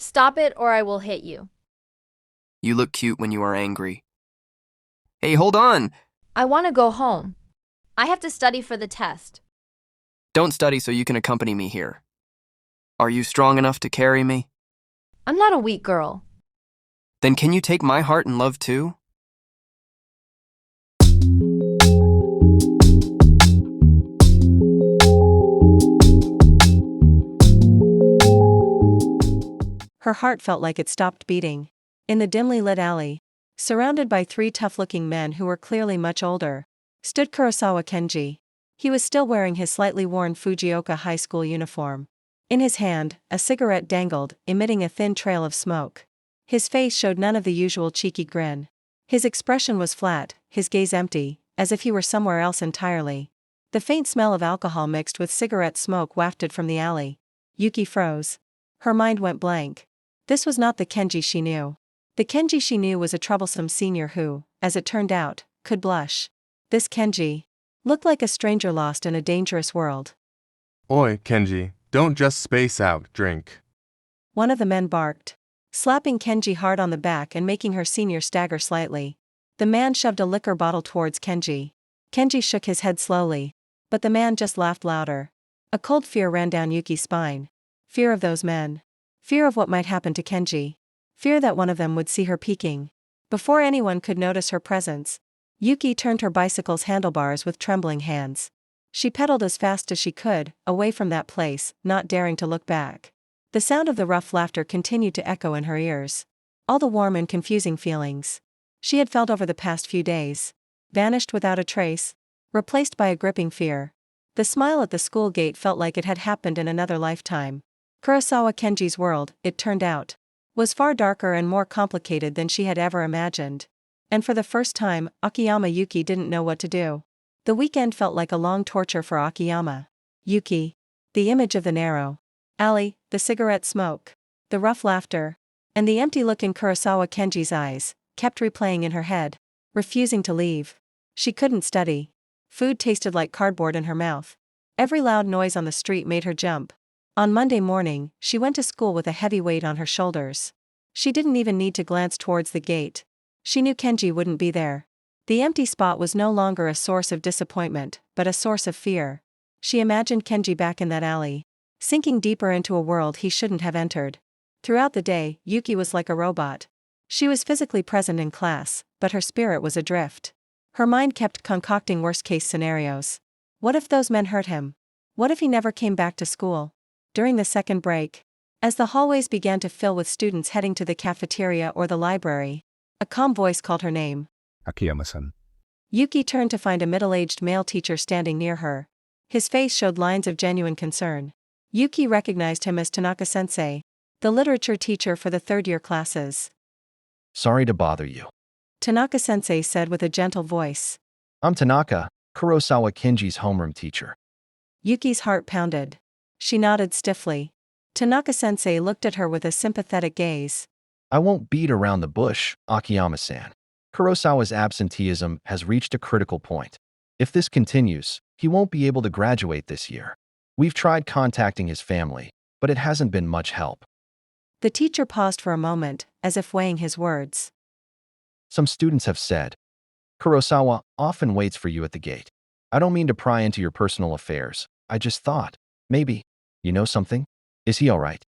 Stop it or I will hit you. You look cute when you are angry. Hey, hold on! I want to go home. I have to study for the test. Don't study so you can accompany me here. Are you strong enough to carry me? I'm not a weak girl. Then can you take my heart and love too? Her heart felt like it stopped beating. In the dimly lit alley, surrounded by three tough-looking men who were clearly much older, stood Kurosawa Kenji. He was still wearing his slightly worn Fujioka high school uniform. In his hand, a cigarette dangled, emitting a thin trail of smoke. His face showed none of the usual cheeky grin. His expression was flat, his gaze empty, as if he were somewhere else entirely. The faint smell of alcohol mixed with cigarette smoke wafted from the alley. Yuki froze. Her mind went blank. This was not the Kenji she knew. The Kenji she knew was a troublesome senior who, as it turned out, could blush. This Kenji looked like a stranger lost in a dangerous world. Oi, Kenji, don't just space out, drink. One of the men barked, slapping Kenji hard on the back and making her senior stagger slightly. The man shoved a liquor bottle towards Kenji. Kenji shook his head slowly, but the man just laughed louder. A cold fear ran down Yuki's spine. Fear of those men. Fear of what might happen to Kenji. Fear that one of them would see her peeking. Before anyone could notice her presence, Yuki turned her bicycle's handlebars with trembling hands. She pedaled as fast as she could, away from that place, not daring to look back. The sound of the rough laughter continued to echo in her ears. All the warm and confusing feelings she had felt over the past few days vanished without a trace, replaced by a gripping fear. The smile at the school gate felt like it had happened in another lifetime. Kurosawa Kenji's world, it turned out, was far darker and more complicated than she had ever imagined. And for the first time, Akiyama Yuki didn't know what to do. The weekend felt like a long torture for Akiyama Yuki. The image of the narrow alley, the cigarette smoke, the rough laughter, and the empty look in Kurosawa Kenji's eyes, kept replaying in her head, refusing to leave. She couldn't study. Food tasted like cardboard in her mouth. Every loud noise on the street made her jump. On Monday morning, she went to school with a heavy weight on her shoulders. She didn't even need to glance towards the gate. She knew Kenji wouldn't be there. The empty spot was no longer a source of disappointment, but a source of fear. She imagined Kenji back in that alley, sinking deeper into a world he shouldn't have entered. Throughout the day, Yuki was like a robot. She was physically present in class, but her spirit was adrift. Her mind kept concocting worst-case scenarios. What if those men hurt him? What if he never came back to school? During the second break, as the hallways began to fill with students heading to the cafeteria or the library, a calm voice called her name. Akiyama-san. Yuki turned to find a middle-aged male teacher standing near her. His face showed lines of genuine concern. Yuki recognized him as Tanaka-sensei, the literature teacher for the third-year classes. Sorry to bother you. Tanaka-sensei said with a gentle voice. I'm Tanaka, Kurosawa Kenji's homeroom teacher. Yuki's heart pounded. She nodded stiffly. Tanaka-sensei looked at her with a sympathetic gaze. I won't beat around the bush, Akiyama-san. Kurosawa's absenteeism has reached a critical point. If this continues, he won't be able to graduate this year. We've tried contacting his family, but it hasn't been much help. The teacher paused for a moment, as if weighing his words. Some students have said, Kurosawa often waits for you at the gate. I don't mean to pry into your personal affairs. I just thought, maybe, you know something? Is he all right?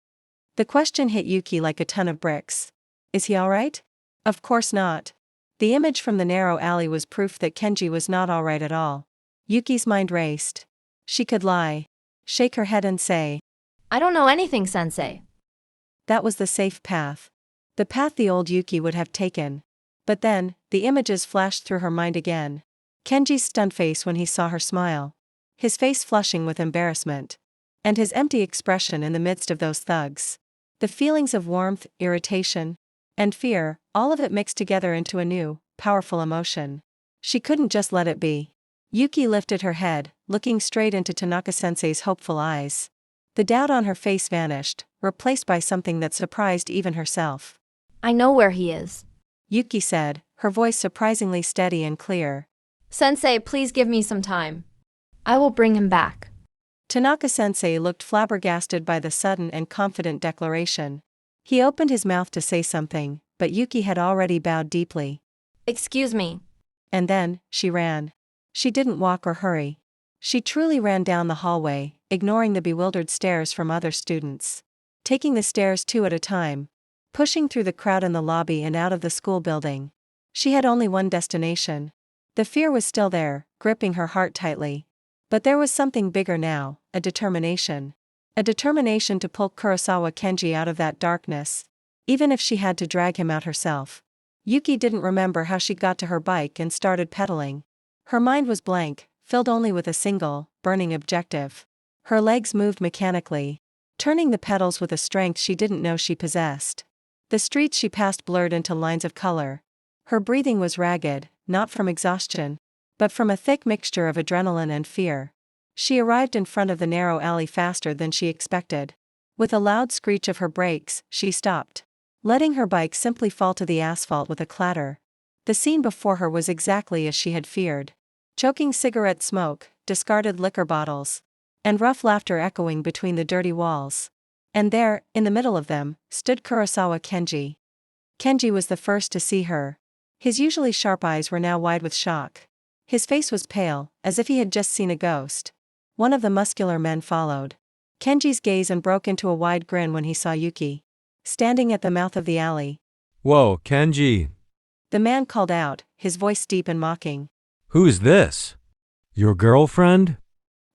The question hit Yuki like a ton of bricks. Is he all right? Of course not. The image from the narrow alley was proof that Kenji was not all right at all. Yuki's mind raced. She could lie, shake her head and say, I don't know anything, sensei. That was the safe path. The path the old Yuki would have taken. But then, the images flashed through her mind again. Kenji's stunned face when he saw her smile. His face flushing with embarrassment. And his empty expression in the midst of those thugs. The feelings of warmth, irritation, and fear, all of it mixed together into a new, powerful emotion. She couldn't just let it be. Yuki lifted her head, looking straight into Tanaka-sensei's hopeful eyes. The doubt on her face vanished, replaced by something that surprised even herself. I know where he is, Yuki said, her voice surprisingly steady and clear. Sensei, please give me some time. I will bring him back. Tanaka-sensei looked flabbergasted by the sudden and confident declaration. He opened his mouth to say something, but Yuki had already bowed deeply. Excuse me. And then, she ran. She didn't walk or hurry. She truly ran down the hallway, ignoring the bewildered stares from other students. Taking the stairs two at a time. Pushing through the crowd in the lobby and out of the school building. She had only one destination. The fear was still there, gripping her heart tightly. But there was something bigger now, a determination. A determination to pull Kurosawa Kenji out of that darkness. Even if she had to drag him out herself. Yuki didn't remember how she got to her bike and started pedaling. Her mind was blank, filled only with a single, burning objective. Her legs moved mechanically, turning the pedals with a strength she didn't know she possessed. The streets she passed blurred into lines of color. Her breathing was ragged, not from exhaustion, but from a thick mixture of adrenaline and fear. She arrived in front of the narrow alley faster than she expected. With a loud screech of her brakes, she stopped, letting her bike simply fall to the asphalt with a clatter. The scene before her was exactly as she had feared. Choking cigarette smoke, discarded liquor bottles, and rough laughter echoing between the dirty walls. And there, in the middle of them, stood Kurosawa Kenji. Kenji was the first to see her. His usually sharp eyes were now wide with shock. His face was pale, as if he had just seen a ghost. One of the muscular men followed. Kenji's gaze and broke into a wide grin when he saw Yuki, standing at the mouth of the alley. Whoa, Kenji. The man called out, his voice deep and mocking. Who's this? Your girlfriend?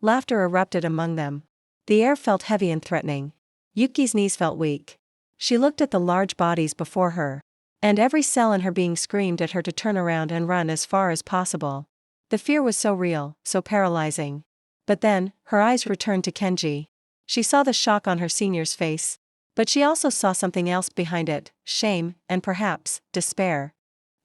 Laughter erupted among them. The air felt heavy and threatening. Yuki's knees felt weak. She looked at the large bodies before her, and every cell in her being screamed at her to turn around and run as far as possible. The fear was so real, so paralyzing. But then, her eyes returned to Kenji. She saw the shock on her senior's face. But she also saw something else behind it, shame, and perhaps, despair.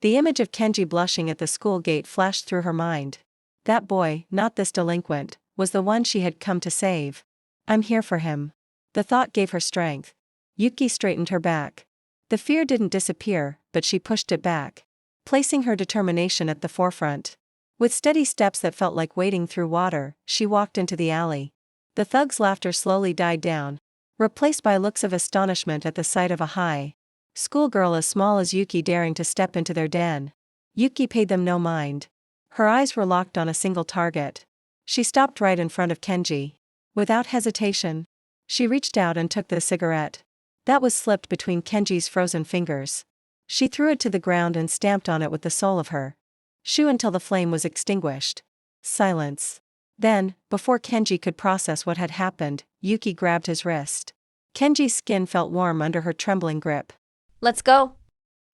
The image of Kenji blushing at the school gate flashed through her mind. That boy, not this delinquent, was the one she had come to save. I'm here for him. The thought gave her strength. Yuki straightened her back. The fear didn't disappear, but she pushed it back, placing her determination at the forefront. With steady steps that felt like wading through water, she walked into the alley. The thug's laughter slowly died down, replaced by looks of astonishment at the sight of a high schoolgirl as small as Yuki daring to step into their den. Yuki paid them no mind. Her eyes were locked on a single target. She stopped right in front of Kenji. Without hesitation, she reached out and took the cigarette that was slipped between Kenji's frozen fingers. She threw it to the ground and stamped on it with the sole of her shoe until the flame was extinguished. Silence. Then, before Kenji could process what had happened, Yuki grabbed his wrist. Kenji's skin felt warm under her trembling grip. Let's go.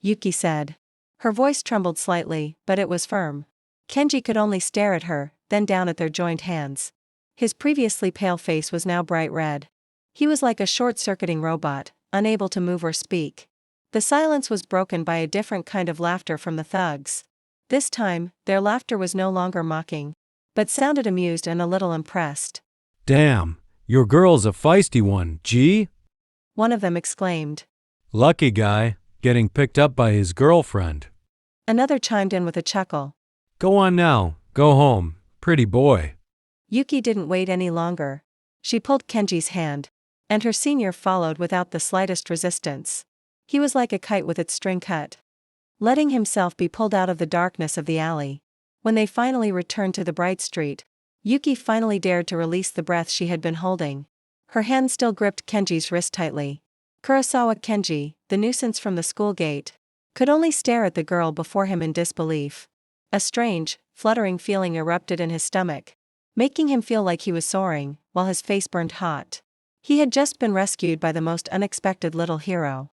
Yuki said. Her voice trembled slightly, but it was firm. Kenji could only stare at her, then down at their joined hands. His previously pale face was now bright red. He was like a short-circuiting robot, unable to move or speak. The silence was broken by a different kind of laughter from the thugs. This time, their laughter was no longer mocking, but sounded amused and a little impressed. Damn, your girl's a feisty one, G? One of them exclaimed. Lucky guy, getting picked up by his girlfriend. Another chimed in with a chuckle. Go on now, go home, pretty boy. Yuki didn't wait any longer. She pulled Kenji's hand, and her senior followed without the slightest resistance. He was like a kite with its string cut, letting himself be pulled out of the darkness of the alley. When they finally returned to the bright street, Yuki finally dared to release the breath she had been holding. Her hand still gripped Kenji's wrist tightly. Kurosawa Kenji, the nuisance from the school gate, could only stare at the girl before him in disbelief. A strange, fluttering feeling erupted in his stomach, making him feel like he was soaring, while his face burned hot. He had just been rescued by the most unexpected little hero.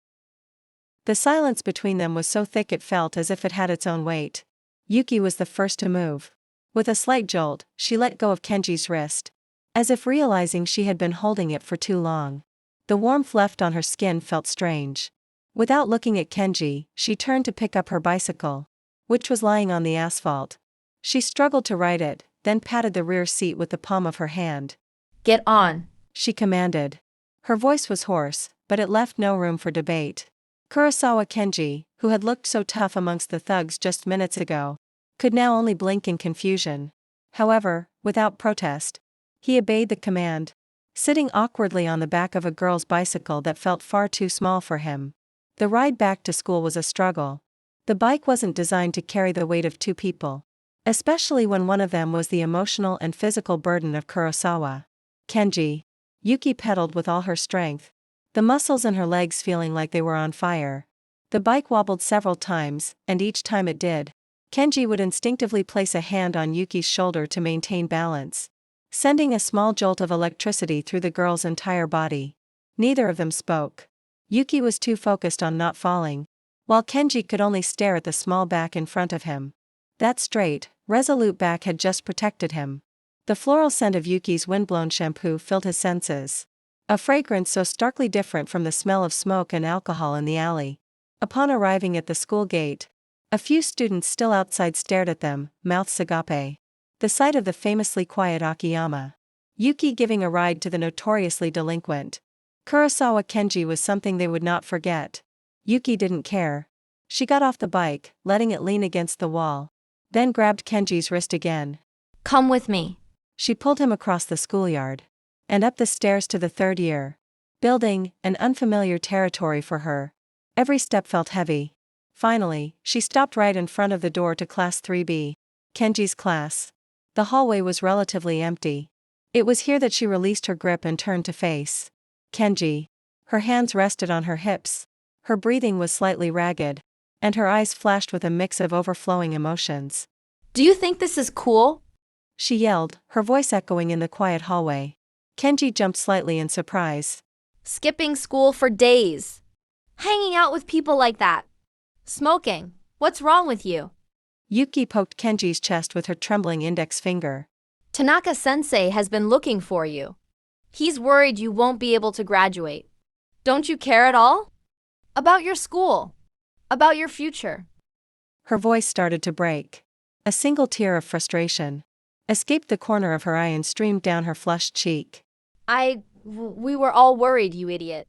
The silence between them was so thick it felt as if it had its own weight. Yuki was the first to move. With a slight jolt, she let go of Kenji's wrist, as if realizing she had been holding it for too long. The warmth left on her skin felt strange. Without looking at Kenji, she turned to pick up her bicycle, which was lying on the asphalt. She struggled to ride it, then patted the rear seat with the palm of her hand. Get on. She commanded. Her voice was hoarse, but it left no room for debate. Kurosawa Kenji, who had looked so tough amongst the thugs just minutes ago, could now only blink in confusion. However, without protest, he obeyed the command. sitting awkwardly on the back of a girl's bicycle that felt far too small for him. The ride back to school was a struggle. The bike wasn't designed to carry the weight of two people, especially when one of them was the emotional and physical burden of Kurosawa Kenji. Yuki pedaled with all her strength, the muscles in her legs feeling like they were on fire. The bike wobbled several times, and each time it did, Kenji would instinctively place a hand on Yuki's shoulder to maintain balance, sending a small jolt of electricity through the girl's entire body. Neither of them spoke. Yuki was too focused on not falling, while Kenji could only stare at the small back in front of him. That straight, resolute back had just protected him. The floral scent of Yuki's windblown shampoo filled his senses, a fragrance so starkly different from the smell of smoke and alcohol in the alley. Upon arriving at the school gate, a few students still outside stared at them, mouths agape. The sight of the famously quiet Akiyama Yuki giving a ride to the notoriously delinquent Kurosawa Kenji was something they would not forget. Yuki didn't care. She got off the bike, letting it lean against the wall, then grabbed Kenji's wrist again. Come with me. She pulled him across the schoolyard and up the stairs to the third year building, an unfamiliar territory for her. Every step felt heavy. Finally, she stopped right in front of the door to Class 3B, Kenji's class. The hallway was relatively empty. It was here that she released her grip and turned to face Kenji. Her hands rested on her hips. Her breathing was slightly ragged, and her eyes flashed with a mix of overflowing emotions. Do you think this is cool? She yelled, her voice echoing in the quiet hallway. Kenji jumped slightly in surprise. Skipping school for days. Hanging out with people like that. Smoking. What's wrong with you? Yuki poked Kenji's chest with her trembling index finger. Tanaka-sensei has been looking for you. He's worried you won't be able to graduate. Don't you care at all? About your school. About your future. Her voice started to break. A single tear of frustration escaped the corner of her eye and streamed down her flushed cheek. We were all worried, you idiot.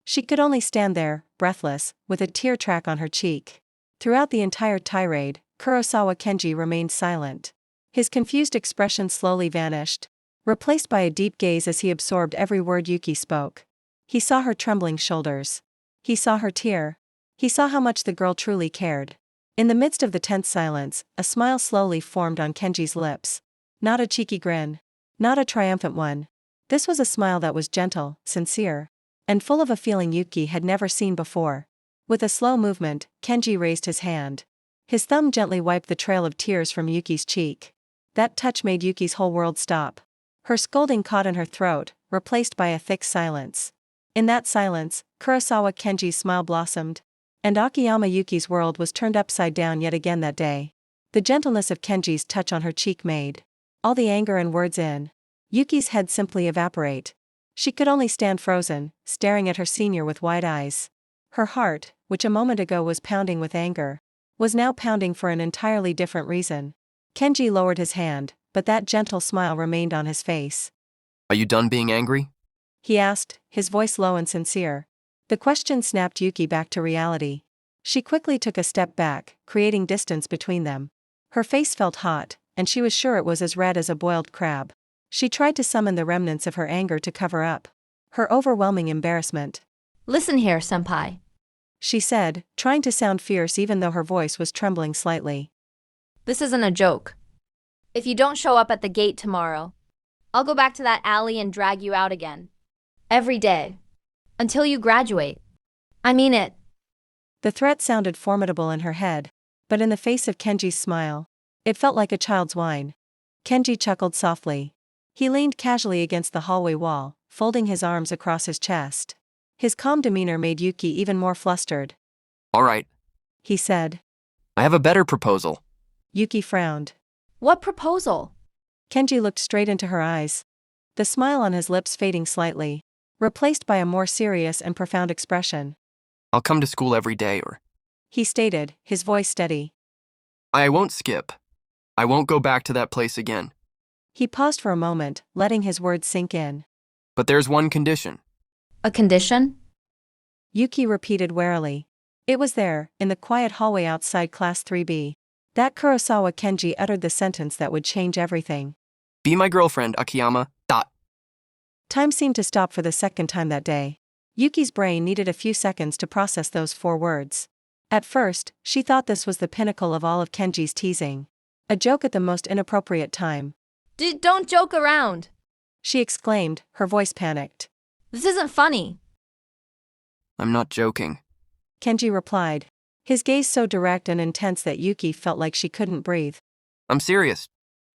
She could only stand there, breathless, with a tear track on her cheek. Throughout the entire tirade, Kurosawa Kenji remained silent. His confused expression slowly vanished, replaced by a deep gaze as he absorbed every word Yuki spoke. He saw her trembling shoulders. He saw her tear. He saw how much the girl truly cared. In the midst of the tense silence, a smile slowly formed on Kenji's lips. Not a cheeky grin. Not a triumphant one. This was a smile that was gentle, sincere, and full of a feeling Yuki had never seen before. With a slow movement, Kenji raised his hand. His thumb gently wiped the trail of tears from Yuki's cheek. That touch made Yuki's whole world stop. Her scolding caught in her throat, replaced by a thick silence. In that silence, Kurosawa Kenji's smile blossomed, and Akiyama Yuki's world was turned upside down yet again that day. The gentleness of Kenji's touch on her cheek made all the anger and words in Yuki's head simply evaporate. She could only stand frozen, staring at her senior with wide eyes. Her heart, which a moment ago was pounding with anger, was now pounding for an entirely different reason. Kenji lowered his hand, but that gentle smile remained on his face. Are you done being angry? He asked, his voice low and sincere. The question snapped Yuki back to reality. She quickly took a step back, creating distance between them. Her face felt hot, and she was sure it was as red as a boiled crab. She tried to summon the remnants of her anger to cover up her overwhelming embarrassment. Listen here, senpai. She said, trying to sound fierce even though her voice was trembling slightly. This isn't a joke. If you don't show up at the gate tomorrow, I'll go back to that alley and drag you out again. Every day. Until you graduate. I mean it. The threat sounded formidable in her head, but in the face of Kenji's smile, it felt like a child's whine. Kenji chuckled softly. He leaned casually against the hallway wall, folding his arms across his chest. His calm demeanor made Yuki even more flustered. All right. He said. I have a better proposal. Yuki frowned. What proposal? Kenji looked straight into her eyes, the smile on his lips fading slightly, replaced by a more serious and profound expression. I'll come to school every day He stated, his voice steady. I won't skip. I won't go back to that place again. He paused for a moment, letting his words sink in. But there's one condition. A condition? Yuki repeated warily. It was there, in the quiet hallway outside Class 3B, that Kurosawa Kenji uttered the sentence that would change everything. Be my girlfriend, Akiyama. Time seemed to stop for the second time that day. Yuki's brain needed a few seconds to process those 4 words. At first, she thought this was the pinnacle of all of Kenji's teasing. A joke at the most inappropriate time. Don't joke around. She exclaimed, her voice panicked. This isn't funny. I'm not joking. Kenji replied, his gaze so direct and intense that Yuki felt like she couldn't breathe. I'm serious.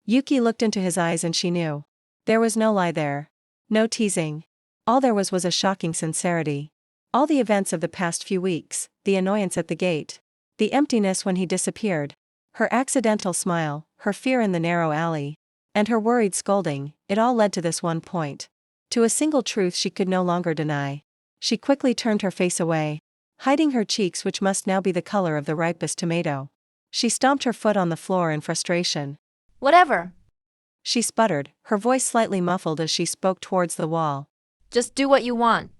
Yuki looked into his eyes and she knew. There was no lie there. No teasing. All there was a shocking sincerity. All the events of the past few weeks, the annoyance at the gate, the emptiness when he disappeared, her accidental smile, her fear in the narrow alley, and her worried scolding, it all led to this one point. To a single truth she could no longer deny. She quickly turned her face away, hiding her cheeks which must now be the color of the ripest tomato. She stomped her foot on the floor in frustration. Whatever. She sputtered, her voice slightly muffled as she spoke towards the wall. Just do what you want.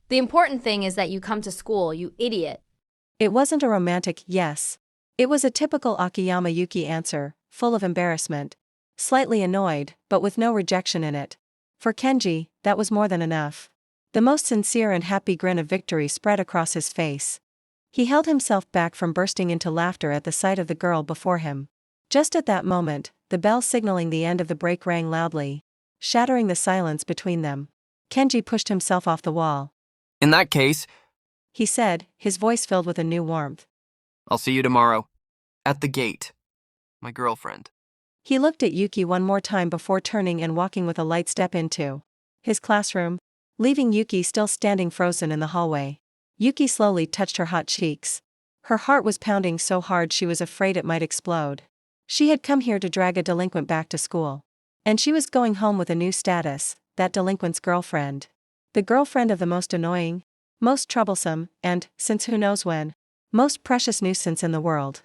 The important thing is that you come to school, you idiot. It wasn't a romantic yes. It was a typical Akiyama Yuki answer, full of embarrassment. Slightly annoyed, but with no rejection in it. For Kenji, that was more than enough. The most sincere and happy grin of victory spread across his face. He held himself back from bursting into laughter at the sight of the girl before him. Just at that moment, the bell signaling the end of the break rang loudly, shattering the silence between them. Kenji pushed himself off the wall. In that case, He said, his voice filled with a new warmth. I'll see you tomorrow. At the gate. My girlfriend. He looked at Yuki one more time before turning and walking with a light step into his classroom, leaving Yuki still standing frozen in the hallway. Yuki slowly touched her hot cheeks. Her heart was pounding so hard she was afraid it might explode. She had come here to drag a delinquent back to school. And she was going home with a new status, that delinquent's girlfriend. The girlfriend of the most annoying, most troublesome, and, since who knows when, most precious nuisance in the world.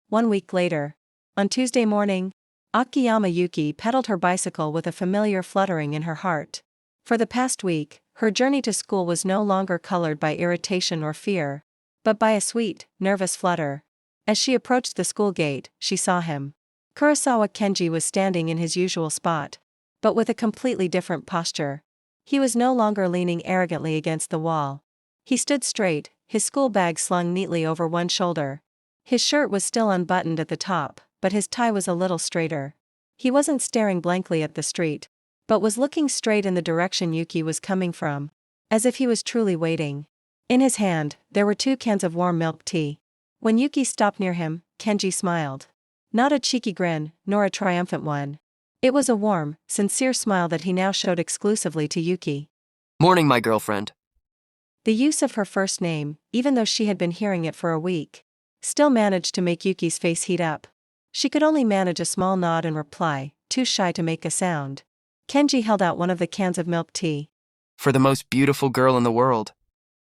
1 week later. On Tuesday morning, Akiyama Yuki pedaled her bicycle with a familiar fluttering in her heart. For the past week, her journey to school was no longer colored by irritation or fear, but by a sweet, nervous flutter. As she approached the school gate, she saw him. Kurosawa Kenji was standing in his usual spot, but with a completely different posture. He was no longer leaning arrogantly against the wall. He stood straight, his school bag slung neatly over one shoulder. His shirt was still unbuttoned at the top, but his tie was a little straighter. He wasn't staring blankly at the street, but was looking straight in the direction Yuki was coming from, as if he was truly waiting. In his hand, there were 2 cans of warm milk tea. When Yuki stopped near him, Kenji smiled. Not a cheeky grin, nor a triumphant one. It was a warm, sincere smile that he now showed exclusively to Yuki. Morning, my girlfriend. The use of her first name, even though she had been hearing it for a week, still managed to make Yuki's face heat up. She could only manage a small nod and reply, too shy to make a sound. Kenji held out one of the cans of milk tea. For the most beautiful girl in the world.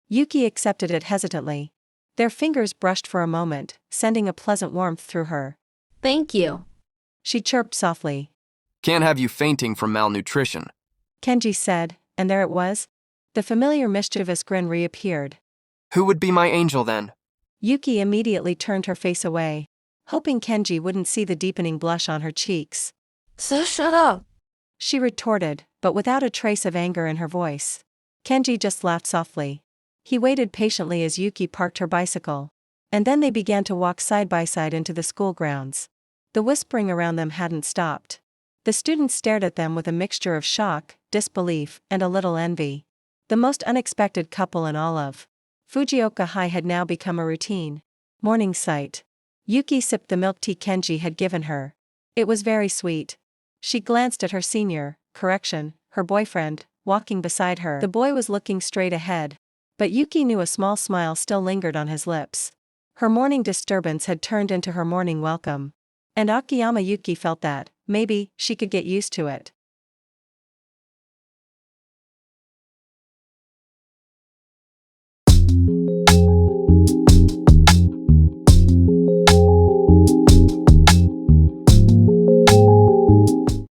Yuki accepted it hesitantly. Their fingers brushed for a moment, sending a pleasant warmth through her. Thank you. She chirped softly. Can't have you fainting from malnutrition. Kenji said, and there it was. The familiar mischievous grin reappeared. Who would be my angel then? Yuki immediately turned her face away, hoping Kenji wouldn't see the deepening blush on her cheeks. So shut up. She retorted, but without a trace of anger in her voice. Kenji just laughed softly. He waited patiently as Yuki parked her bicycle. And then they began to walk side by side into the school grounds. The whispering around them hadn't stopped. The students stared at them with a mixture of shock, disbelief, and a little envy. The most unexpected couple in all of Fujioka High had now become a routine morning sight. Yuki sipped the milk tea Kenji had given her. It was very sweet. She glanced at her senior, her boyfriend, walking beside her. The boy was looking straight ahead, but Yuki knew a small smile still lingered on his lips. Her morning disturbance had turned into her morning welcome. And Akiyama Yuki felt that, maybe, she could get used to it.